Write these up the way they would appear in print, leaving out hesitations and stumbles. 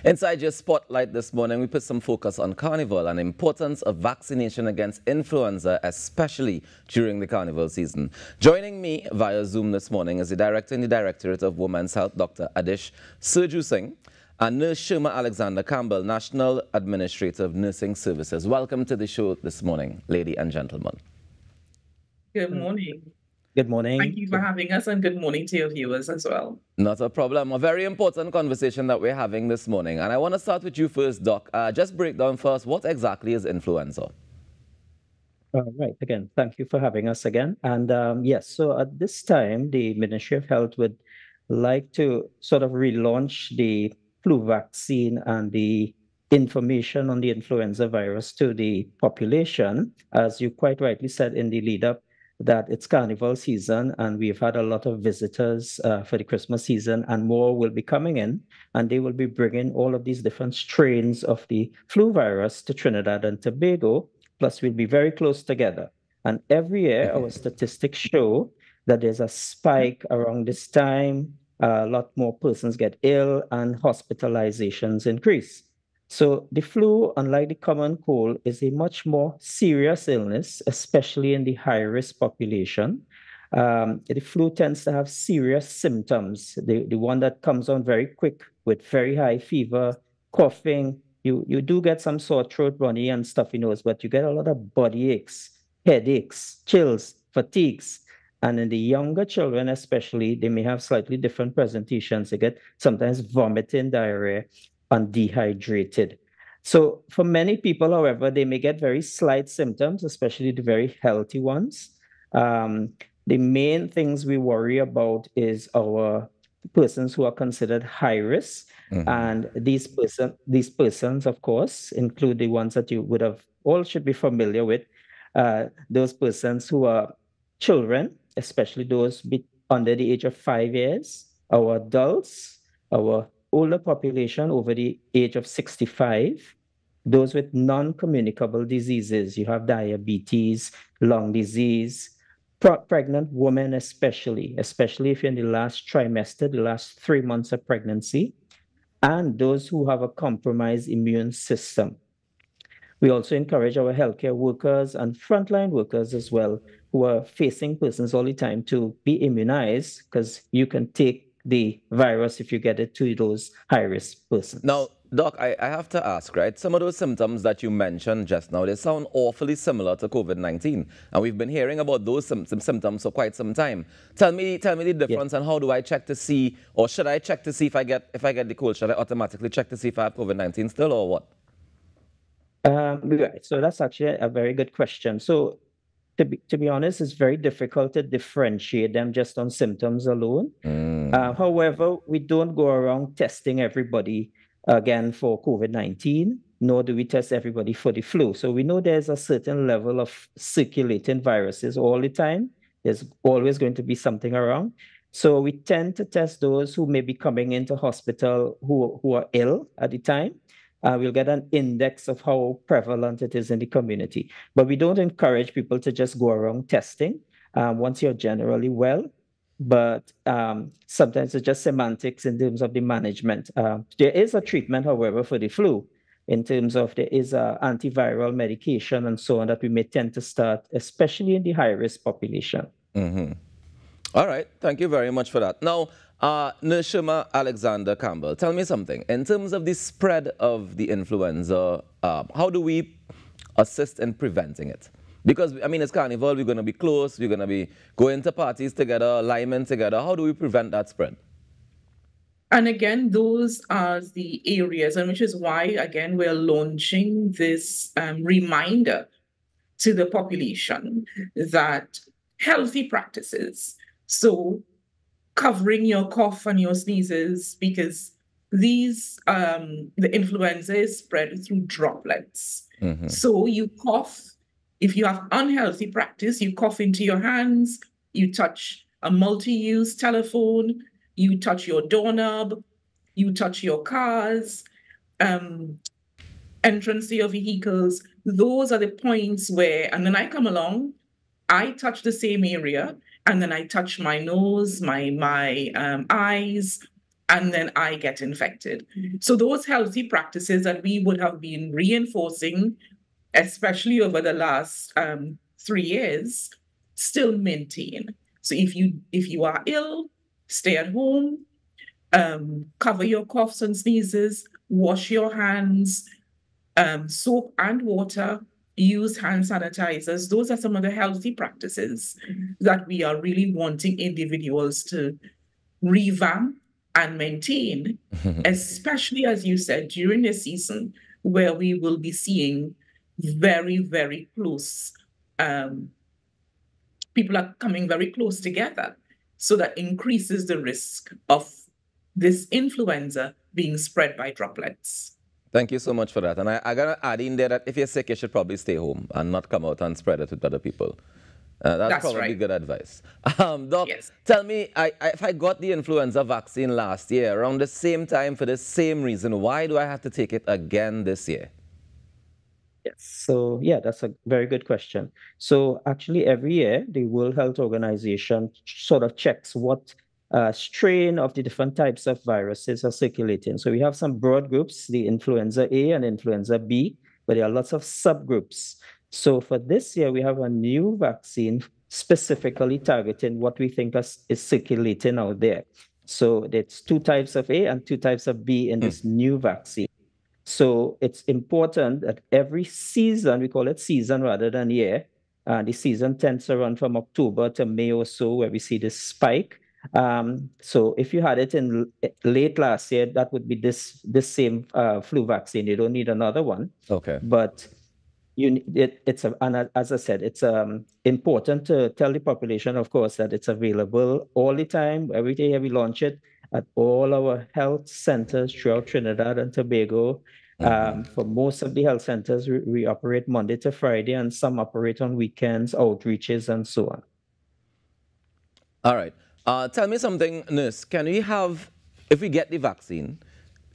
Inside your spotlight this morning, we put some focus on Carnival and the importance of vaccination against influenza, especially during the Carnival season. Joining me via Zoom this morning is the Director in the Directorate of Women's Health, Dr. Adish Surju Singh, and Nurse Sherma Alexander Campbell, National Administrator of Nursing Services. Welcome to the show this morning, lady and gentlemen. Good morning. Good morning. Thank you for having us, and good morning to your viewers as well. Not a problem. A very important conversation that we're having this morning. And I want to start with you first, Doc. Just break down first, what exactly is influenza? Right. Again, thank you for having us again. And yes, so at this time, the Ministry of Health would like to sort of relaunch the flu vaccine and the information on the influenza virus to the population. As you quite rightly said in the lead up, that it's Carnival season, and we've had a lot of visitors for the Christmas season, and more will be coming in, and they will be bringing all of these different strains of the flu virus to Trinidad and Tobago. Plus, we'll be very close together. And every year, our statistics show that there's a spike around this time. A lot more persons get ill and hospitalizations increase. So the flu, unlike the common cold, is a much more serious illness, especially in the high-risk population. The flu tends to have serious symptoms. The one that comes on very quick with very high fever, coughing. You do get some sore throat, runny, and stuffy nose, but you get a lot of body aches, headaches, chills, fatigues. And in the younger children, especially, they may have slightly different presentations. They get sometimes vomiting, diarrhea, and dehydrated. So for many people, however, they may get very slight symptoms, especially the very healthy ones. The main things we worry about is our persons who are considered high risk. And these persons, of course, include the ones that you would have all should be familiar with. Those persons who are children, especially those under the age of 5 years, our adults, our older population over the age of 65, those with non-communicable diseases. You have diabetes, lung disease, pregnant women especially if you're in the last trimester, the last 3 months of pregnancy, and those who have a compromised immune system. We also encourage our healthcare workers and frontline workers as well, who are facing persons all the time, to be immunized, because you can take the virus if you get it to those high-risk persons. Now, Doc, I have to ask, right? Some of those symptoms that you mentioned just now, they sound awfully similar to COVID-19. And we've been hearing about those symptoms for quite some time. Tell me the difference, and how do I check to see, or should I check to see if I get the cold? Should I automatically check to see if I have COVID-19 still, or what? Right. So that's actually a very good question. So to be honest, it's very difficult to differentiate them just on symptoms alone. However, we don't go around testing everybody again for COVID-19, nor do we test everybody for the flu. So we know there's a certain level of circulating viruses all the time. There's always going to be something around. So we tend to test those who may be coming into hospital who are ill at the time. We'll get an index of how prevalent it is in the community. But we don't encourage people to just go around testing once you're generally well. But sometimes it's just semantics in terms of the management. There is a treatment, however, for the flu, in terms of there is antiviral medication and so on that we may tend to start, especially in the high-risk population. All right. Thank you very much for that. Now, Nurse Sherma Alexander Campbell, tell me something. In terms of the spread of the influenza, how do we assist in preventing it? Because, I mean, it's Carnival, we're going to be close, we're going to be going to parties together, liming together. How do we prevent that spread? And again, those are the areas, and which is why, again, we're launching this reminder to the population that healthy practices, so covering your cough and your sneezes, because these the influenza is spread through droplets. So you cough. If you have unhealthy practice, you cough into your hands, you touch a multi-use telephone, you touch your doorknob, you touch your cars, entrance to your vehicles. Those are the points where, and then I come along, I touch the same area, and then I touch my nose, my eyes, and then I get infected. So those healthy practices that we would have been reinforcing, especially over the last 3 years, still maintain. So if you are ill, stay at home, cover your coughs and sneezes, wash your hands, soap and water, use hand sanitizers. Those are some of the healthy practices that we are really wanting individuals to revamp and maintain, especially as you said, during the season where we will be seeing very, very close, people are coming very close together. So that increases the risk of this influenza being spread by droplets. Thank you so much for that. And I got to add in there that if you're sick, you should probably stay home and not come out and spread it with other people. That's probably right. good advice. Doc, Yes. tell me, if I got the influenza vaccine last year, around the same time for the same reason, why do I have to take it again this year? Yes. So yeah, that's a very good question. So actually, every year the World Health Organization sort of checks what strain of the different types of viruses are circulating. So we have some broad groups, the influenza A and influenza B, but there are lots of subgroups. So for this year, we have a new vaccine specifically targeting what we think is circulating out there. So it's 2 types of A and 2 types of B in this new vaccine. So it's important that every season, we call it season rather than year, the season tends to run from October to May or so, where we see this spike. So if you had it in late last year, that would be this same flu vaccine. You don't need another one. Okay. But and as I said, it's important to tell the population, of course, that it's available all the time. Every day we launch it at all our health centers throughout Trinidad and Tobago. For most of the health centers, we operate Monday to Friday, and some operate on weekends, outreaches, and so on. All right. Tell me something, nurse. If we get the vaccine,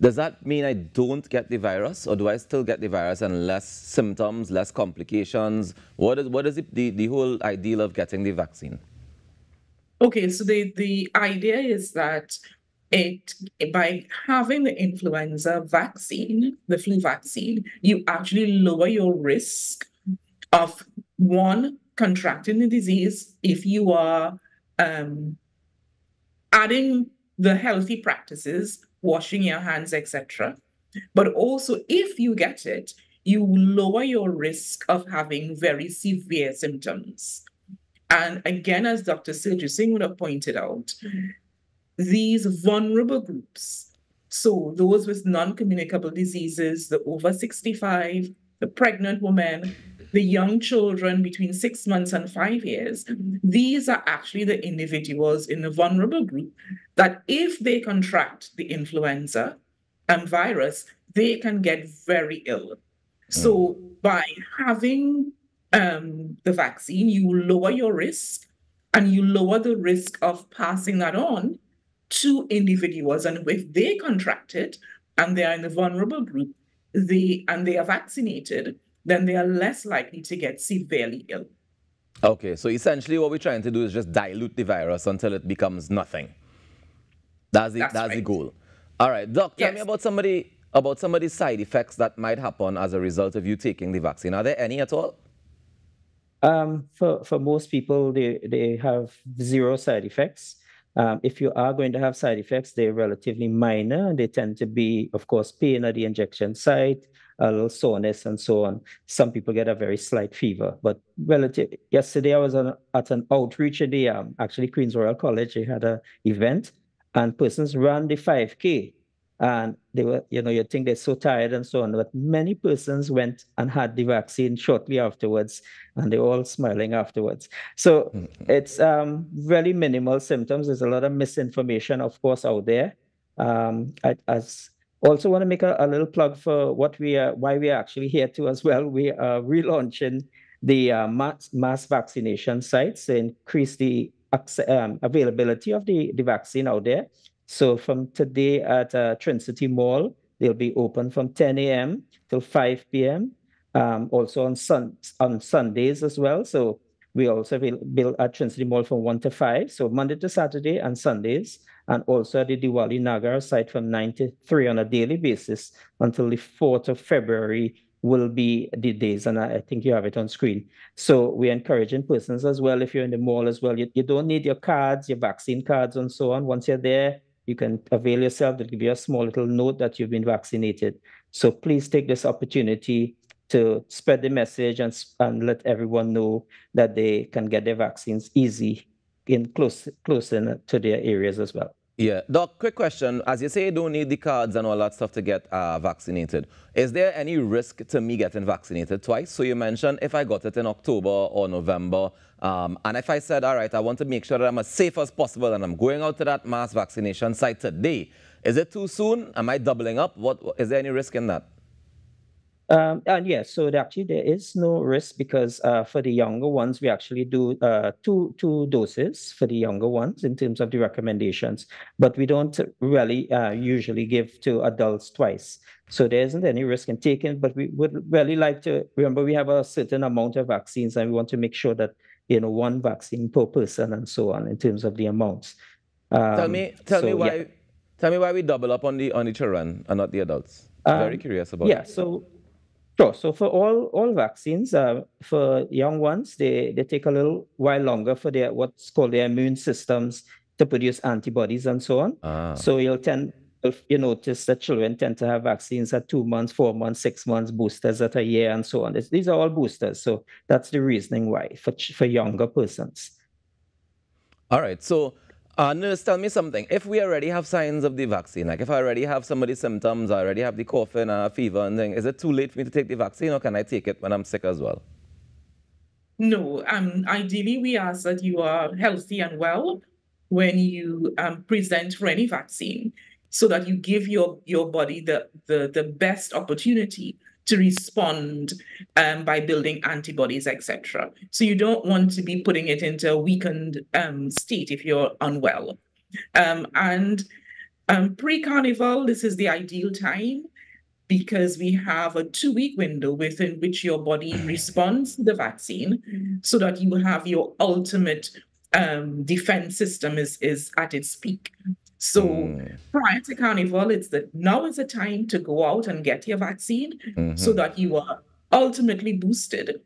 does that mean I don't get the virus, or do I still get the virus and less symptoms, less complications? What is the whole ideal of getting the vaccine? Okay, so the idea is that by having the influenza vaccine, the flu vaccine, you actually lower your risk of contracting the disease if you are adding the healthy practices, washing your hands, etc. But also, if you get it, you lower your risk of having very severe symptoms. And again, as Dr. Sergio Singh would have pointed out, these vulnerable groups, so those with non-communicable diseases, the over 65, the pregnant women, the young children between 6 months and 5 years, these are actually the individuals in the vulnerable group that if they contract the influenza virus, they can get very ill. So by having the vaccine, you lower your risk and you lower the risk of passing that on to individuals. And if they contract it and they are in the vulnerable group, they are vaccinated, then they are less likely to get severely ill. Okay, so essentially what we're trying to do is just dilute the virus until it becomes nothing. That's the goal. All right, Doc, tell me about some of the side effects that might happen as a result of you taking the vaccine. Are there any at all? For most people, they have zero side effects. If you are going to have side effects, they're relatively minor, and they tend to be, of course, pain at the injection site, a little soreness, and so on. Some people get a very slight fever, but yesterday I was at an outreach at the actually Queen's Royal College. They had an event, and persons ran the 5K. And they were, you'd think they're so tired and so on, but many persons went and had the vaccine shortly afterwards, and they're all smiling afterwards. So it's really minimal symptoms. There's a lot of misinformation, of course, out there. I also want to make a little plug for why we are actually here too as well. We are relaunching the mass vaccination sites to increase the availability of the vaccine out there. So from today at Trinity Mall, they'll be open from 10 a.m. till 5 p.m. Also on Sundays as well. So we also build at Trinity Mall from 1 to 5. So Monday to Saturday and Sundays. and also at the Diwali Nagar site from 9 to 3 on a daily basis until the 4th of February will be the days, and I think you have it on screen. So we're encouraging persons as well, if you're in the mall as well, you don't need your cards, your vaccine cards and so on. Once you're there, you can avail yourself. They'll give you a small little note that you've been vaccinated. So please take this opportunity to spread the message and let everyone know that they can get their vaccines easy close in to their areas as well. Yeah. Doc, quick question. As you say, you don't need the cards and all that stuff to get vaccinated. Is there any risk to me getting vaccinated twice? So you mentioned if I got it in October or November, and if I said, all right, I want to make sure that I'm as safe as possible and I'm going out to that mass vaccination site today, is it too soon? Am I doubling up? Is there any risk in that? And yes, so actually there is no risk because for the younger ones, we actually do two doses for the younger ones in terms of the recommendations, but we don't really usually give to adults twice. So there isn't any risk in taking, but we would really like to remember we have a certain amount of vaccines and we want to make sure that, one vaccine per person and so on in terms of the amounts. Tell me why we double up on the children and not the adults. Very curious about it. Yeah, sure. So for all vaccines, for young ones, they take a little while longer for their what's called their immune systems to produce antibodies and so on. So you notice that children tend to have vaccines at 2 months, 4 months, 6 months, boosters at a year, and so on. These are all boosters. So that's the reasoning why for younger persons. All right. So nurse, tell me something. If we already have signs of the vaccine, like if I already have some of the symptoms, I already have the coughing, fever and thing, is it too late for me to take the vaccine or can I take it when I'm sick as well? No, ideally we ask that you are healthy and well when you present for any vaccine, so that you give your body the best opportunity to respond by building antibodies, etc. So you don't want to be putting it into a weakened state if you're unwell. And pre-carnival, this is the ideal time because we have a 2-week window within which your body responds to the vaccine so that you have your ultimate defense system is at its peak. So prior to Carnival, now is the time to go out and get your vaccine so that you are ultimately boosted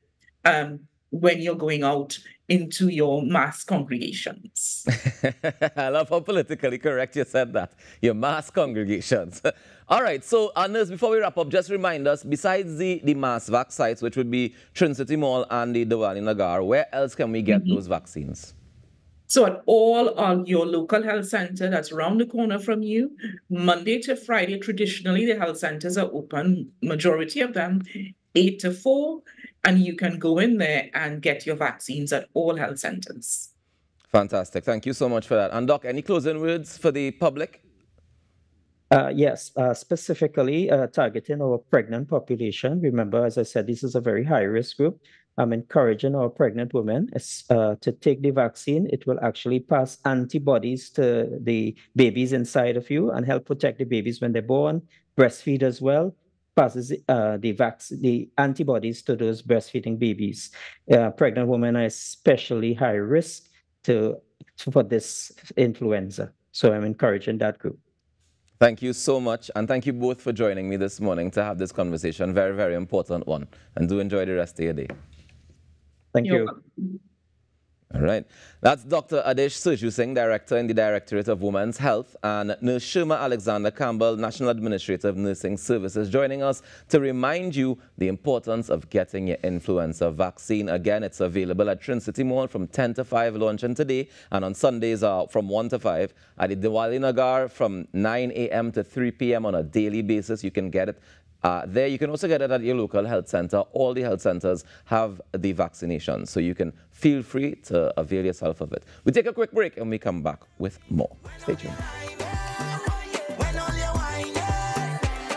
when you're going out into your mass congregations. I love how politically correct you said that. Your mass congregations. All right, so nurse, before we wrap up, just remind us, besides the mass vac sites, which would be Trinity Mall and the Diwali Nagar, where else can we get those vaccines? So at all of your local health center that's around the corner from you, Monday to Friday, traditionally the health centers are open, majority of them 8 to 4, and you can go in there and get your vaccines at all health centers. Fantastic. Thank you so much for that. And Doc, any closing words for the public? Yes, specifically targeting our pregnant population. Remember, as I said, this is a very high-risk group. I'm encouraging our pregnant women to take the vaccine. It will actually pass antibodies to the babies inside of you and help protect the babies when they're born. Breastfeed as well. Passes the antibodies to those breastfeeding babies. Pregnant women are especially high risk for this influenza. So I'm encouraging that group. Thank you so much, and thank you both for joining me this morning to have this conversation. Very, very important one. And do enjoy the rest of your day. Thank you. All right. That's Dr. Adesh Surju Singh, Director in the Directorate of Women's Health, and Nurse Sherma Alexander Campbell, National Administrator of Nursing Services, joining us to remind you the importance of getting your influenza vaccine. Again, it's available at Trinity Mall from 10 to 5 launching today, and on Sundays from 1 to 5. At the Diwali Nagar from 9 a.m. to 3 p.m. on a daily basis. You can get it there. You can also get it at your local health center. All the health centers have the vaccination, so you can feel free to avail yourself of it. We take a quick break and we come back with more. Stay tuned.